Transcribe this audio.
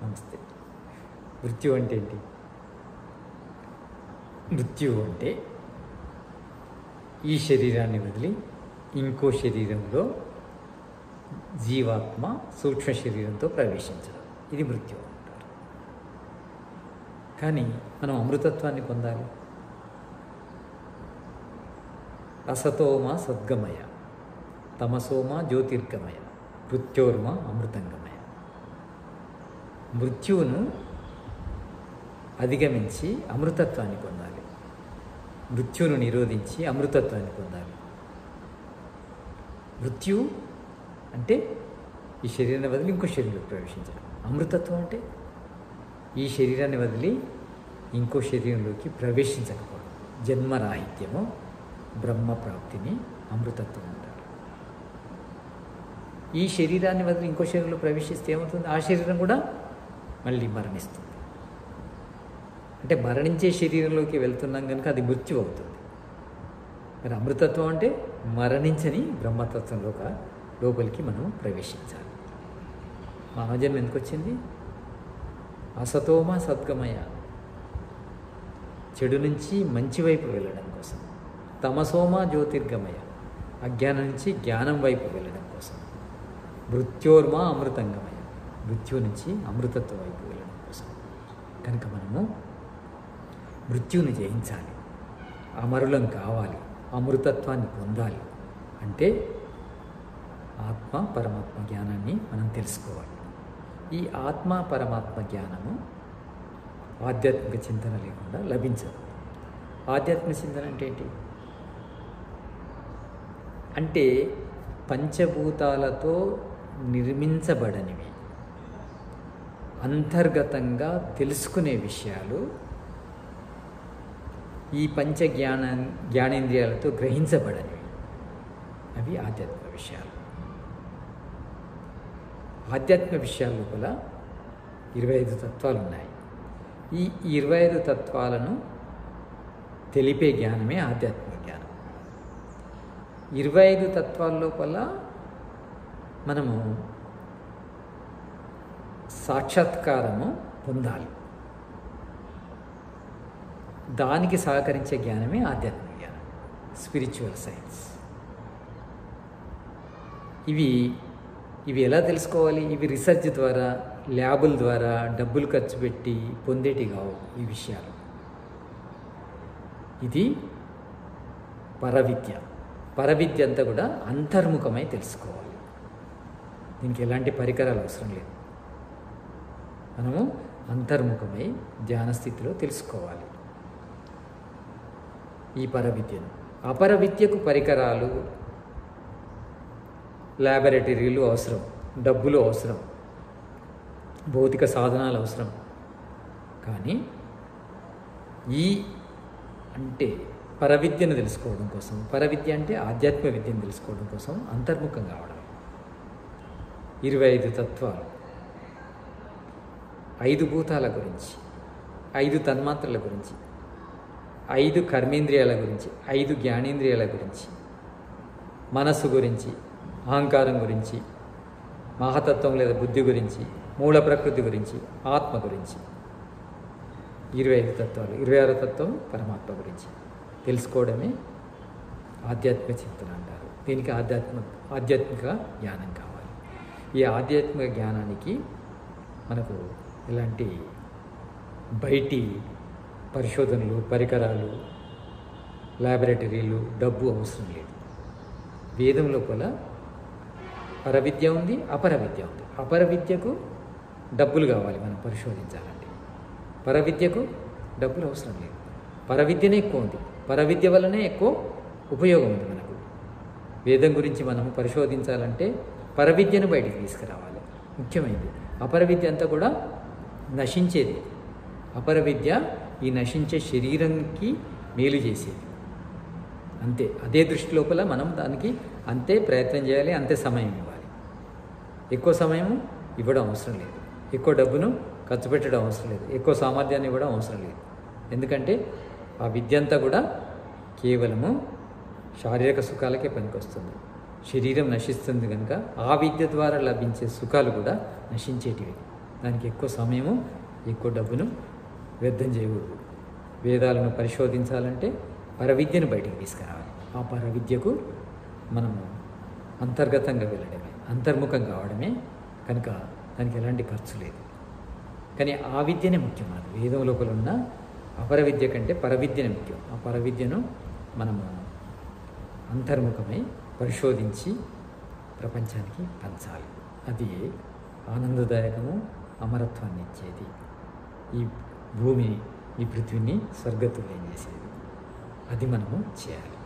నమస్తే. మృత్యు అంటే ఏంటి? మృత్యు అంటే ఈ శరీరాన్ని వదిలి ఇంకో శరీరంలో జీవాత్మ సూక్ష్మ శరీరంతో ప్రవేశించడం, ఇది మృత్యు అంటారు. కానీ మనం అమృతత్వాన్ని పొందాలి. అసతోమ సద్గమయ, తమసోమ జ్యోతిర్గమయ, మృత్యోర్మ అమృతంగమయ. మృత్యువును అధిగమించి అమృతత్వాన్ని పొందాలి. మృత్యువును నిరోధించి అమృతత్వాన్ని పొందాలి. మృత్యు అంటే ఈ శరీరాన్ని వదిలి ఇంకో శరీరంలో ప్రవేశించడం. అమృతత్వం అంటే ఈ శరీరాన్ని వదిలి ఇంకో శరీరంలోకి ప్రవేశించకపోవడం. జన్మరాహిత్యము, బ్రహ్మప్రాప్తిని అమృతత్వం అంటారు. ఈ శరీరాన్ని వదిలి ఇంకో శరీరంలో ప్రవేశిస్తే ఏమవుతుంది? ఆ శరీరం కూడా మళ్ళీ మరణిస్తుంది. అంటే మరణించే శరీరంలోకి వెళ్తున్నాం కనుక అది మృత్యు అవుతుంది. మరి అమృతత్వం అంటే మరణించని లోపలికి మనం ప్రవేశించాలి. మానవజన్మ ఎందుకు వచ్చింది? అసతోమ సద్గమయ, చెడు నుంచి మంచి వైపు వెళ్ళడం కోసం. తమసోమ జ్యోతిర్గమయ, అజ్ఞానం నుంచి జ్ఞానం వైపు వెళ్ళడం కోసం. మృత్యోర్మ అమృతంగమయ, మృత్యు నుంచి అమృతత్వం వైపు వెళ్ళడం కోసం. కనుక మనము మృత్యుని జయించాలి, అమరులం కావాలి, అమృతత్వాన్ని పొందాలి. అంటే ఆత్మ పరమాత్మ జ్ఞానాన్ని మనం తెలుసుకోవాలి. ఈ ఆత్మ పరమాత్మ జ్ఞానము ఆధ్యాత్మిక చింతన లేకుండా లభించదు. ఆధ్యాత్మిక చింతన అంటే ఏంటి? అంటే పంచభూతాలతో నిర్మించబడనివి, అంతర్గతంగా తెలుసుకునే విషయాలు ఈ జ్ఞానేంద్రియాలతో గ్రహించబడనివి, అవి ఆధ్యాత్మిక విషయాలు. ఆధ్యాత్మిక విషయాల లోపల 25 తత్వాలు ఉన్నాయి. ఈ 25 తత్వాలను తెలిపే జ్ఞానమే ఆధ్యాత్మిక జ్ఞానం. 25 తత్వాల లోపల మనము సాక్షాత్కారము పొందాలి. దానికి సహకరించే జ్ఞానమే ఆధ్యాత్మిక జ్ఞానం, స్పిరిచువల్ సైన్స్. ఇవి ఎలా తెలుసుకోవాలి? ఇవి రీసెర్చ్ ద్వారా, ల్యాబుల ద్వారా డబ్బులు ఖర్చు పెట్టి పొందేటి కావు ఈ విషయాలు. ఇది పరవిద్య. పరవిద్య అంతా కూడా అంతర్ముఖమై తెలుసుకోవాలి. దీనికి ఎలాంటి పరికరాలు అవసరం లేదు. మనము అంతర్ముఖమై ధ్యాన స్థితిలో తెలుసుకోవాలి ఈ పరవిద్యను. అపరవిద్యకు పరికరాలు, ల్యాబొరేటరీలు అవసరం, డబ్బులు అవసరం, భౌతిక సాధనాలు అవసరం. కానీ అంటే పరవిద్యను తెలుసుకోవడం కోసం, పరవిద్య అంటే ఆధ్యాత్మిక విద్యను తెలుసుకోవడం కోసం అంతర్ముఖం కావడం. 25 తత్వాలు, 5 భూతాల గురించి, 5 తన్మాత్రల గురించి, 5 కర్మేంద్రియాల గురించి, 5 జ్ఞానేంద్రియాల గురించి, మనస్సు గురించి, అహంకారం గురించి, మహతత్వం లేదా బుద్ధి గురించి, మూల ప్రకృతి గురించి, ఆత్మ గురించి 25 తత్వాలు. 26వ తత్వం పరమాత్మ గురించి తెలుసుకోవడమే ఆధ్యాత్మిక చింతన అంటారు. దీనికి ఆధ్యాత్మిక జ్ఞానం కావాలి. ఈ ఆధ్యాత్మిక జ్ఞానానికి మనకు ఇలాంటి బయటి పరిశోధనలు, పరికరాలు, ల్యాబొరేటరీలు, డబ్బు అవసరం లేదు. వేదం లోపల పరవిద్య ఉంది, అపరవిద్య ఉంది. అపరవిద్యకు డబ్బులు కావాలి మనం పరిశోధించాలంటే. పరవిద్యకు డబ్బులు అవసరం లేదు. పరవిద్యనే ఎక్కువ ఉంది. పరవిద్య వల్లనే ఎక్కువ ఉపయోగం ఉంది మనకు. వేదం గురించి మనం పరిశోధించాలంటే పరవిద్యను బయటికి తీసుకురావాలి, ముఖ్యమైనది. అపరవిద్య అంతా కూడా నశించేది. అపరవిద్య ఈ నశించే శరీరానికి మేలు చేసేది. అంతే. అదే దృష్టి లోపల మనం దానికి అంతే ప్రయత్నం చేయాలి, అంతే సమయం ఇవ్వాలి. ఎక్కువ సమయం ఇవ్వడం అవసరం లేదు, ఎక్కువ డబ్బును ఖర్చు పెట్టడం అవసరం లేదు, ఎక్కువ సామర్థ్యాన్ని ఇవ్వడం అవసరం లేదు. ఎందుకంటే ఆ విద్య అంతా కూడా కేవలము శారీరక సుఖాలకే పనికొస్తుంది. శరీరం నశిస్తుంది కనుక ఆ విద్య ద్వారా లభించే సుఖాలు కూడా నశించేటివి. దానికి ఎక్కువ సమయము ఎక్కువ డబ్బును వ్యర్థం చేయకూడదు. వేదాలను పరిశోధించాలంటే పరవిద్యను బయటికి తీసుకురావాలి. ఆ పరవిద్యకు మనము అంతర్గతంగా వెళ్ళడమే, అంతర్ముఖం కావడమే కనుక దానికి ఎలాంటి ఖర్చు లేదు. కానీ ఆ విద్యనే ముఖ్యం. మనకు వేదం లోపల ఉన్న అపర విద్య కంటే పరవిద్యనే ముఖ్యం. ఆ పరవిద్యను మనము అంతర్ముఖమై పరిశోధించి ప్రపంచానికి పంచాలి. అది ఆనందదాయకము, అమరత్వాన్ని ఇచ్చేది, ఈ భూమిని, ఈ పృథ్వీని స్వర్గతుల్యం చేసేది. అది మనము చేయాలి.